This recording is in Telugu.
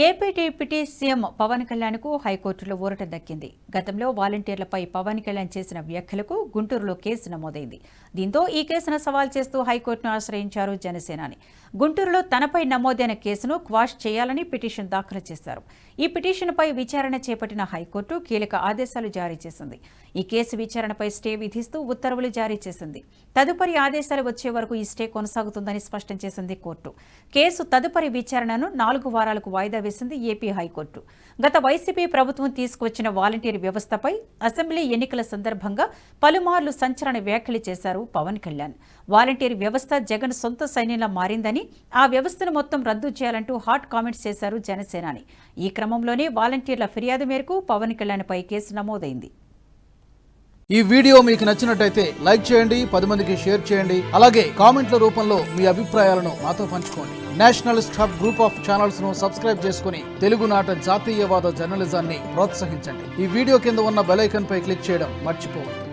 ఏపీ డిప్యూటీ సీఎం పవన్ కళ్యాణ్కు హైకోర్టులో ఊరట దక్కింది. గతంలో వాలంటీర్లపై పవన్ కళ్యాణ్ చేసిన వ్యాఖ్యలకు గుంటూరులో కేసు నమోదైంది. దీంతో ఈ కేసును సవాల్ చేస్తూ హైకోర్టును ఆశ్రయించారు జనసేనాని. గుంటూరులో తనపై నమోదైన కేసును క్వాష్ చేయాలని పిటిషన్ దాఖలు చేశారు. ఈ పిటిషన్పై విచారణ చేపట్టిన హైకోర్టు కీలక ఆదేశాలు జారీ చేసింది. ఈ కేసు విచారణపై స్టే విధిస్తూ ఉత్తర్వులు జారీ చేసింది. తదుపరి ఆదేశాలు వచ్చే వరకు ఈ స్టే కొనసాగుతుందని స్పష్టం చేసింది కోర్టు. కేసు తదుపరి విచారణను 4 వారాలకు వాయిదా వేసింది ఏపీ హైకోర్టు. గత వైసీపీ ప్రభుత్వం తీసుకువచ్చిన వాలంటీర్ వ్యవస్థపై అసెంబ్లీ ఎన్నికల సందర్భంగా పలుమార్లు సంచలన వ్యాఖ్యలు చేశారు పవన్ కళ్యాణ్. వాలంటీర్ వ్యవస్థ జగన్ సొంత సైన్యంలా మారిందని, ఆ వ్యవస్థను మొత్తం రద్దు చేయాలంటూ హాట్ కామెంట్స్ చేశారు జనసేనాని. ఈ క్రమంలోనే వాలంటీర్ల ఫిర్యాదు మేరకు పవన్ కళ్యాణ్పై కేసు నమోదైంది. ఈ వీడియో మీకు నచ్చినట్టయితే లైక్ చేయండి, 10 మందికి షేర్ చేయండి. అలాగే కామెంట్ల రూపంలో మీ అభిప్రాయాలను మాతో పంచుకోండి. Nationalist hub group of channels ను సబ్స్క్రైబ్ చేసుకుని తెలుగునాట జాతీయవాద జర్నలిజాన్ని ప్రోత్సహించండి. ఈ వీడియో కింద ఉన్న బెల్ ఐకాన్ పై క్లిక్ చేయడం మర్చిపోవద్దు.